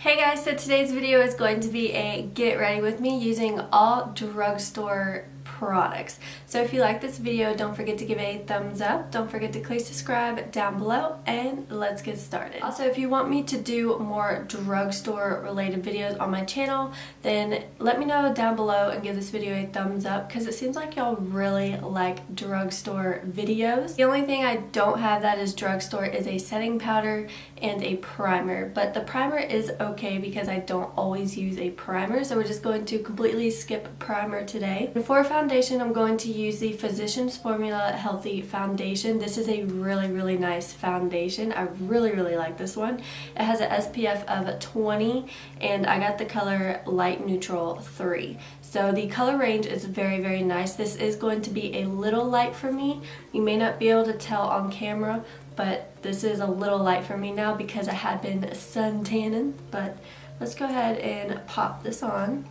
Hey guys, so today's video is going to be a get ready with me using all drugstore products. So if you like this video, don't forget to give a thumbs up, don't forget to click subscribe down below, and let's get started. Also, if you want me to do more drugstore related videos on my channel, then let me know down below and give this video a thumbs up because it seems like y'all really like drugstore videos. The only thing I don't have that is drugstore is a setting powder and a primer, but the primer is okay because I don't always use a primer, so we're just going to completely skip primer today. And for foundation, I'm going to use the Physicians Formula Healthy Foundation. This is a really nice foundation. I really like this one. It has an SPF of 20 and I got the color Light Neutral 3. So the color range is very nice. This is going to be a little light for me. You may not be able to tell on camera, but this is a little light for me now because I had been sun tanning. But let's go ahead and pop this on.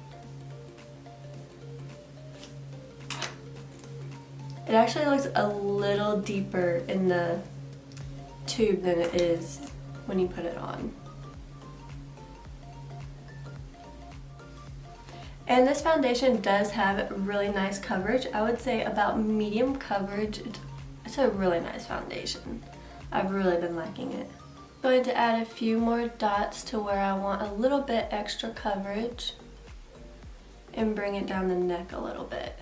It actually looks a little deeper in the tube than it is when you put it on. And this foundation does have really nice coverage. I would say about medium coverage. It's a really nice foundation. I've really been liking it. I'm going to add a few more dots to where I want a little bit extra coverage and bring it down the neck a little bit.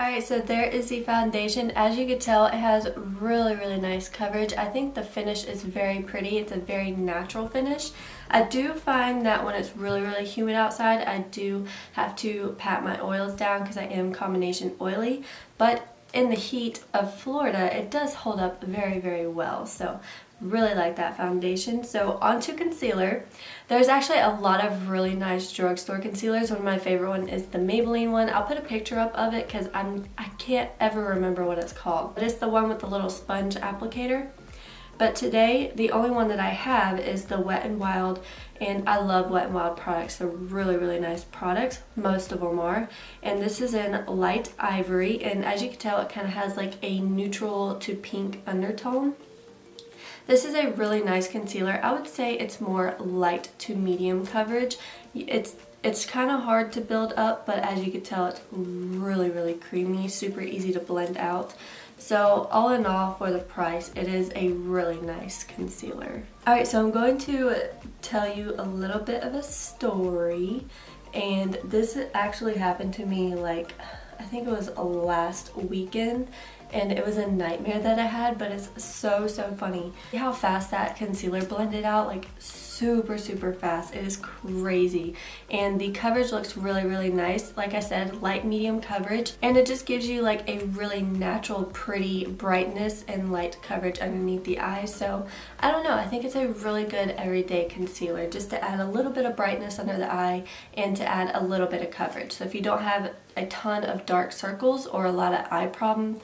Alright, so there is the foundation. As you can tell, it has really nice coverage. I think the finish is very pretty. It's a very natural finish. I do find that when it's really humid outside, I do have to pat my oils down because I am combination oily. But in the heat of Florida, it does hold up very well. So really like that foundation. So onto concealer. There's actually a lot of really nice drugstore concealers. One of my favorite one is the Maybelline one. I'll put a picture up of it because I can't ever remember what it's called. But it's the one with the little sponge applicator. But today, the only one that I have is the Wet n Wild, and I love Wet n Wild products. They're really nice products. Most of them are. And this is in Light Ivory, and as you can tell, it kind of has like a neutral to pink undertone. This is a really nice concealer. I would say it's more light to medium coverage. It's kind of hard to build up, but as you can tell, it's really creamy, super easy to blend out. So all in all, for the price, it is a really nice concealer. Alright, so I'm going to tell you a little bit of a story, and this actually happened to me like, I think it was last weekend, and it was a nightmare that I had, but it's so funny. See how fast that concealer blended out, like super fast. It is crazy, and the coverage looks really nice. Like I said, light medium coverage, and it just gives you like a really natural pretty brightness and light coverage underneath the eyes. So I don't know, I think it's a really good everyday concealer just to add a little bit of brightness under the eye and to add a little bit of coverage. So if you don't have a ton of dark circles or a lot of eye problems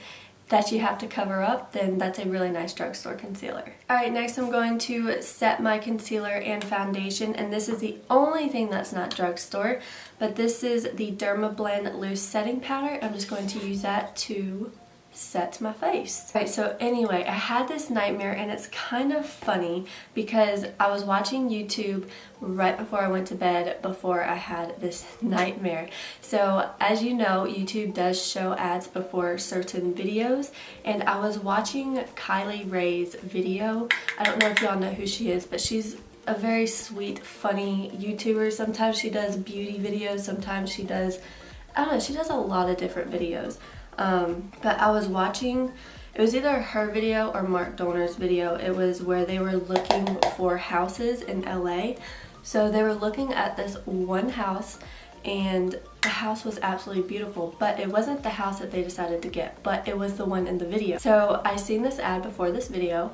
that you have to cover up, then that's a really nice drugstore concealer. Alright, next I'm going to set my concealer and foundation, and this is the only thing that's not drugstore, but this is the Dermablend Loose Setting Powder. I'm just going to use that to set my face. Alright, so anyway, I had this nightmare, and it's kind of funny because I was watching YouTube right before I went to bed before I had this nightmare. So as you know, YouTube does show ads before certain videos, and I was watching Kylie Ray's video. I don't know if y'all know who she is, but she's a very sweet, funny YouTuber. Sometimes she does beauty videos, sometimes she does, I don't know, she does a lot of different videos. But I was watching, it was either her video or Mark Donner's video. It was where they were looking for houses in LA. So they were looking at this one house, and the house was absolutely beautiful, but it wasn't the house that they decided to get, but it was the one in the video. So I seen this ad before this video,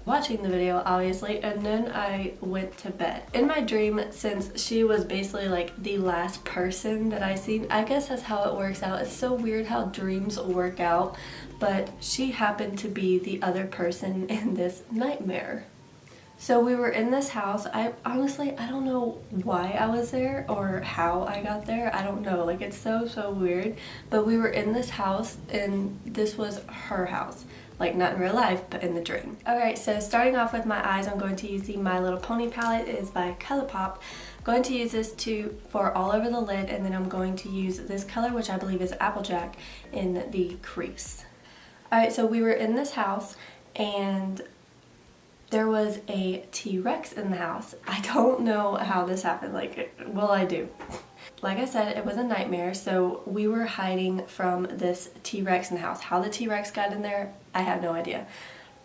watching the video obviously, and then I went to bed. In my dream, since she was basically like the last person that I seen, I guess that's how it works out. It's so weird how dreams work out, but she happened to be the other person in this nightmare. So we were in this house. I don't know why I was there or how I got there. I don't know, like it's so weird. But we were in this house, and this was her house. Like not in real life, but in the dream. Alright, so starting off with my eyes, I'm going to use the My Little Pony palette. It is by ColourPop. I'm going to use this for all over the lid, and then I'm going to use this color, which I believe is Applejack, in the crease. Alright, so we were in this house, and there was a T-Rex in the house. I don't know how this happened, well, I do. Like I said, it was a nightmare, so we were hiding from this T-Rex in the house. How the T-Rex got in there, I have no idea.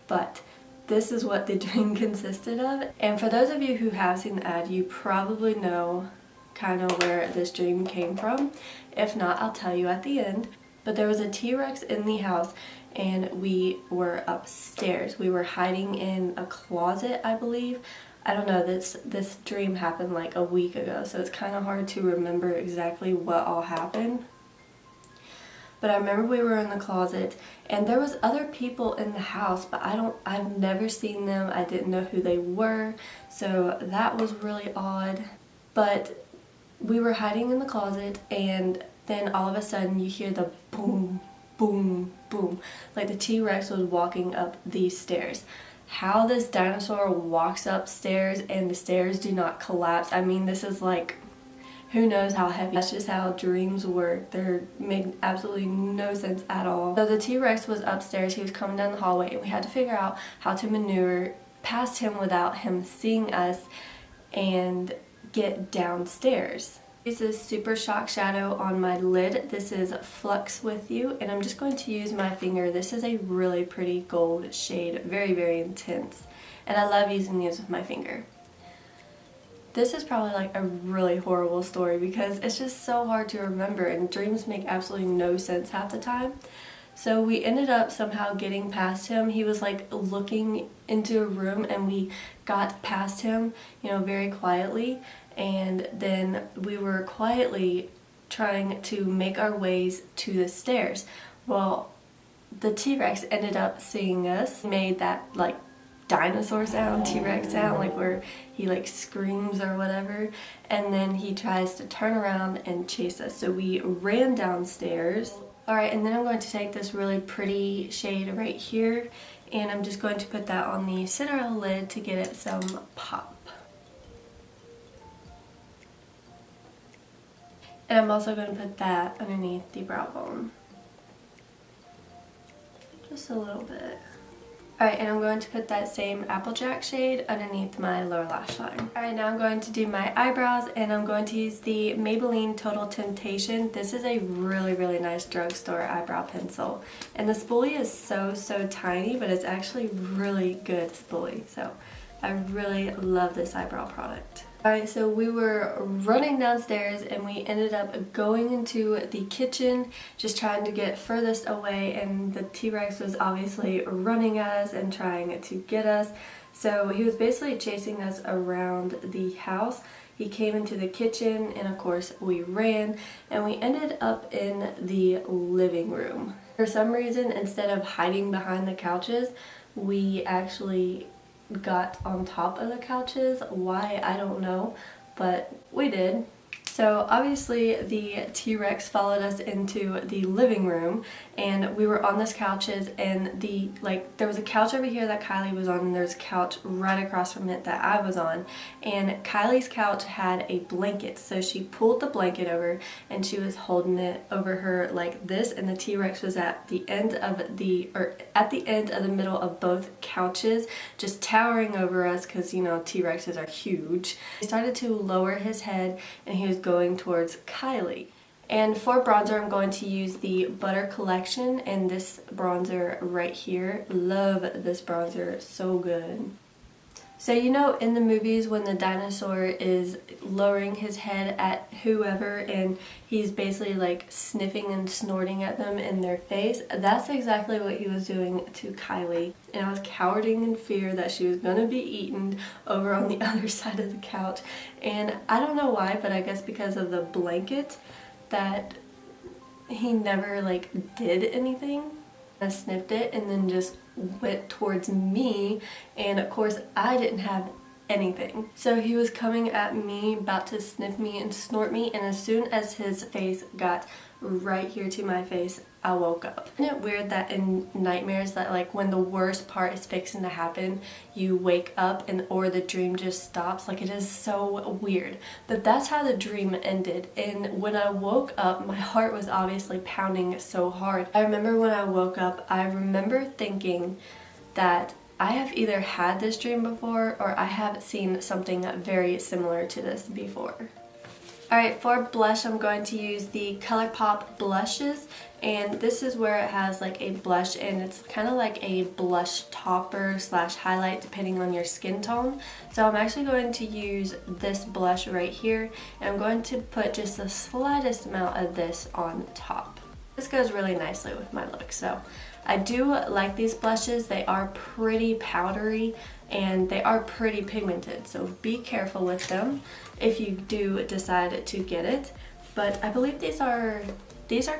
But this is what the dream consisted of. And for those of you who have seen the ad, you probably know kind of where this dream came from. If not, I'll tell you at the end. But there was a T-Rex in the house, and we were upstairs. We were hiding in a closet, I believe. I don't know, this dream happened like a week ago, so it's kind of hard to remember exactly what all happened. But I remember we were in the closet, and there was other people in the house, but I've never seen them. I didn't know who they were, so that was really odd. But we were hiding in the closet, and then all of a sudden you hear the boom, boom, boom, like the T-Rex was walking up these stairs. How this dinosaur walks upstairs and the stairs do not collapse, I mean, this is like, who knows how heavy. That's just how dreams work. They make absolutely no sense at all. So the T-Rex was upstairs, he was coming down the hallway, and we had to figure out how to maneuver past him without him seeing us and get downstairs. This is Super Shock Shadow on my lid. This is Flux With You, and I'm just going to use my finger. This is a really pretty gold shade, very, very intense, and I love using these with my finger. This is probably like a really horrible story because it's just so hard to remember, and dreams make absolutely no sense half the time. So we ended up somehow getting past him. He was like looking into a room, and we got past him, you know, very quietly. And then we were quietly trying to make our ways to the stairs. Well, the T-Rex ended up seeing us, made that like dinosaur sound, T-Rex sound, like where he like screams or whatever, and then he tries to turn around and chase us. So we ran downstairs. Alright, and then I'm going to take this really pretty shade right here, and I'm just going to put that on the center of the lid to get it some pop. And I'm also going to put that underneath the brow bone. Just a little bit. Alright, and I'm going to put that same Applejack shade underneath my lower lash line. Alright, now I'm going to do my eyebrows, and I'm going to use the Maybelline Total Temptation. This is a really, really nice drugstore eyebrow pencil. And the spoolie is so tiny, but it's actually really good spoolie. So I really love this eyebrow product. Alright, so we were running downstairs, and we ended up going into the kitchen, just trying to get furthest away, and the T-Rex was obviously running at us and trying to get us. So he was basically chasing us around the house. He came into the kitchen, and of course we ran, and we ended up in the living room. For some reason, instead of hiding behind the couches, we actually got on top of the couches. Why, I don't know, but we did. So obviously the T-Rex followed us into the living room, and we were on these couches, and there was a couch over here that Kylie was on, and there's a couch right across from it that I was on, and Kylie's couch had a blanket, so she pulled the blanket over and she was holding it over her like this, and the T-Rex was at the end of the middle of both couches, just towering over us, because you know T-Rexes are huge. He started to lower his head, and he was going towards Kylie. And for bronzer, I'm going to use the Butter Collection, and this bronzer right here. Love this bronzer, so good. So you know in the movies when the dinosaur is lowering his head at whoever, and he's basically like sniffing and snorting at them in their face, that's exactly what he was doing to Kylie. And I was cowering in fear that she was gonna be eaten over on the other side of the couch. And I don't know why, but I guess because of the blanket, that he never like did anything. I sniffed it and then just went towards me, and of course I didn't have anything. So he was coming at me, about to sniff me and snort me, and as soon as his face got right here to my face, I woke up. Isn't it weird that in nightmares that like when the worst part is fixing to happen, you wake up and or the dream just stops? Like, it is so weird. But that's how the dream ended. And when I woke up, my heart was obviously pounding so hard. I remember when I woke up, I remember thinking that I have either had this dream before or I have seen something very similar to this before. Alright, for blush, I'm going to use the ColourPop blushes, and this is where it has like a blush, and it's kind of like a blush topper slash highlight depending on your skin tone. So I'm actually going to use this blush right here, and I'm going to put just the slightest amount of this on top. This goes really nicely with my look, so I do like these blushes. They are pretty powdery and they are pretty pigmented, so be careful with them if you do decide to get it. But I believe these are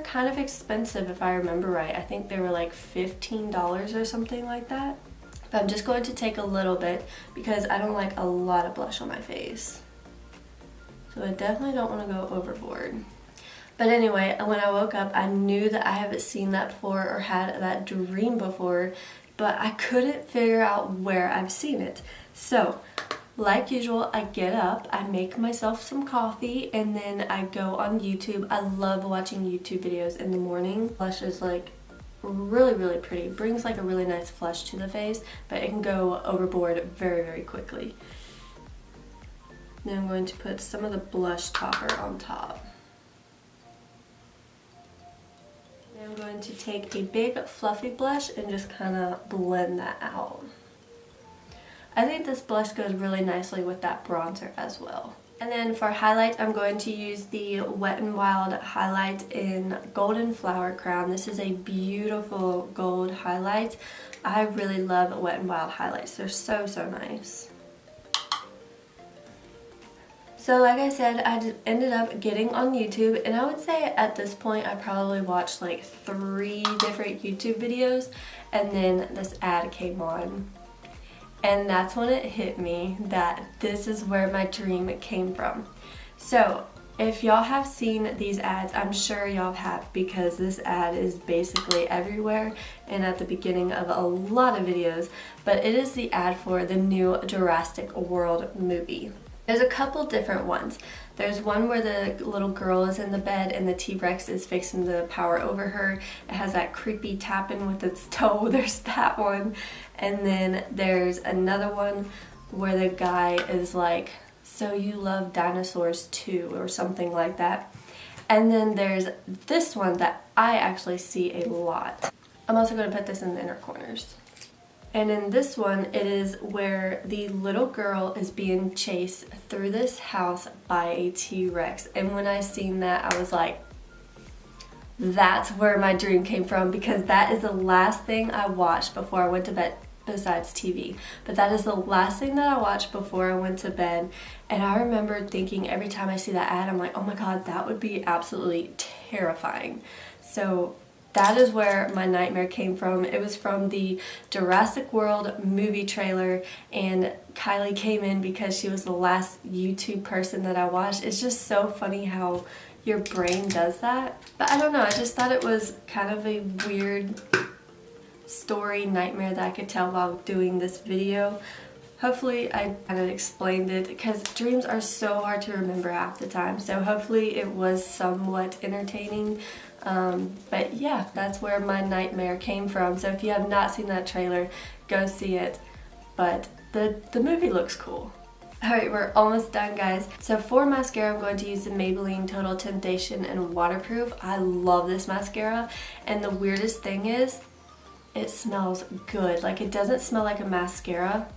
kind of expensive if I remember right. I think they were like $15 or something like that. But I'm just going to take a little bit because I don't like a lot of blush on my face. So I definitely don't want to go overboard. But anyway, when I woke up, I knew that I haven't seen that before or had that dream before, but I couldn't figure out where I've seen it. So, like usual, I get up, I make myself some coffee, and then I go on YouTube. I love watching YouTube videos in the morning. Blush is like really, really pretty. Brings like a really nice flush to the face, but it can go overboard very, very quickly. Then I'm going to put some of the blush topper on top. I'm going to take a big fluffy blush and just kind of blend that out. I think this blush goes really nicely with that bronzer as well. And then for highlight, I'm going to use the Wet n Wild highlight in Golden Flower Crown. This is a beautiful gold highlight. I really love Wet n Wild highlights. They're so, so nice. So like I said, I ended up getting on YouTube, and I would say at this point I probably watched like 3 different YouTube videos, and then this ad came on. And that's when it hit me that this is where my dream came from. So if y'all have seen these ads, I'm sure y'all have, because this ad is basically everywhere and at the beginning of a lot of videos, but it is the ad for the new Jurassic World movie. There's a couple different ones. There's one where the little girl is in the bed and the T-Rex is fixing to power over her. It has that creepy tapping with its toe. There's that one. And then there's another one where the guy is like, "So you love dinosaurs too," or something like that. And then there's this one that I actually see a lot. I'm also going to put this in the inner corners. And in this one, it is where the little girl is being chased through this house by a T-Rex. And when I seen that, I was like, that's where my dream came from, because that is the last thing I watched before I went to bed, besides TV. But that is the last thing that I watched before I went to bed. And I remember thinking every time I see that ad, I'm like, oh my god, that would be absolutely terrifying. So that is where my nightmare came from. It was from the Jurassic World movie trailer, and Kylie came in because she was the last YouTube person that I watched. It's just so funny how your brain does that. But I don't know, I just thought it was kind of a weird story nightmare that I could tell while doing this video. Hopefully I kind of explained it, because dreams are so hard to remember half the time. So hopefully it was somewhat entertaining. But yeah, that's where my nightmare came from. So if you have not seen that trailer, go see it. But the movie looks cool. Alright, we're almost done, guys. So for mascara, I'm going to use the Maybelline Total Temptation in Waterproof. I love this mascara, and the weirdest thing is, it smells good. Like, it doesn't smell like a mascara.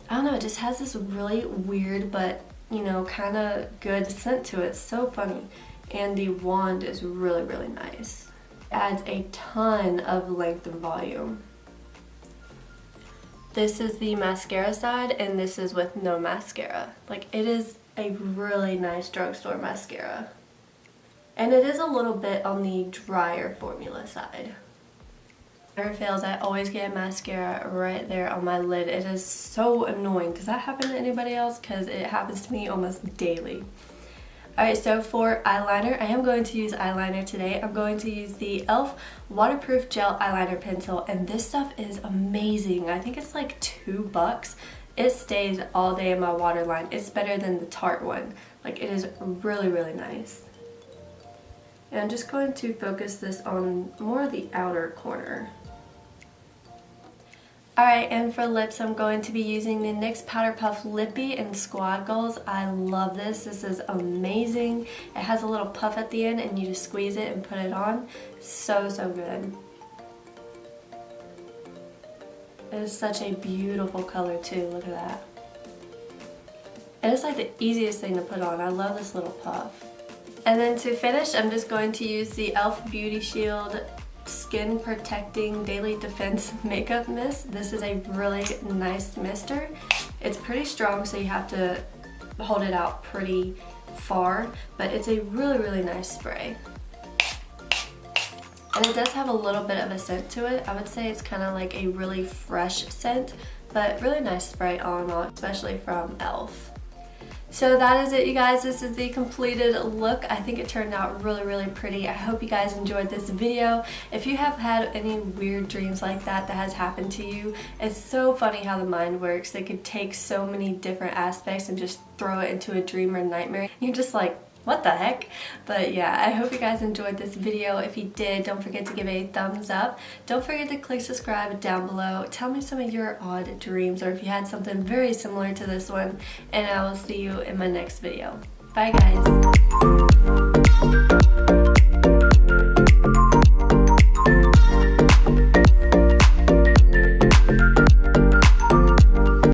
I don't know, it just has this really weird but, you know, kind of good scent to it. It's so funny. And the wand is really, really nice. It adds a ton of length and volume. This is the mascara side, and this is with no mascara. Like, it is a really nice drugstore mascara. And it is a little bit on the drier formula side. Never fails, I always get mascara right there on my lid. It is so annoying. Does that happen to anybody else? Because it happens to me almost daily. Alright, so for eyeliner, I am going to use eyeliner today. I'm going to use the e.l.f. Waterproof Gel Eyeliner Pencil, and this stuff is amazing. I think it's like $2. It stays all day in my waterline. It's better than the Tarte one. Like, it is really, really nice. And I'm just going to focus this on more of the outer corner. Alright, and for lips, I'm going to be using the NYX Powder Puff Lippy in Squad Goals. I love this. This is amazing. It has a little puff at the end and you just squeeze it and put it on. So, so good. It is such a beautiful color too. Look at that. And it's like the easiest thing to put on. I love this little puff. And then to finish, I'm just going to use the e.l.f. Beauty Shield Skin Protecting Daily Defense Makeup Mist. This is a really nice mister. It's pretty strong, so you have to hold it out pretty far, but it's a really, really nice spray. And it does have a little bit of a scent to it. I would say it's kind of like a really fresh scent, but really nice spray all in all, especially from e.l.f. So that is it, you guys. This is the completed look. I think it turned out really, really pretty. I hope you guys enjoyed this video. If you have had any weird dreams like that has happened to you, it's so funny how the mind works. They could take so many different aspects and just throw it into a dream or nightmare. You're just like, what the heck? But yeah, I hope you guys enjoyed this video. If you did, don't forget to give it a thumbs up. Don't forget to click subscribe down below. Tell me some of your odd dreams, or if you had something very similar to this one, and I will see you in my next video. Bye guys!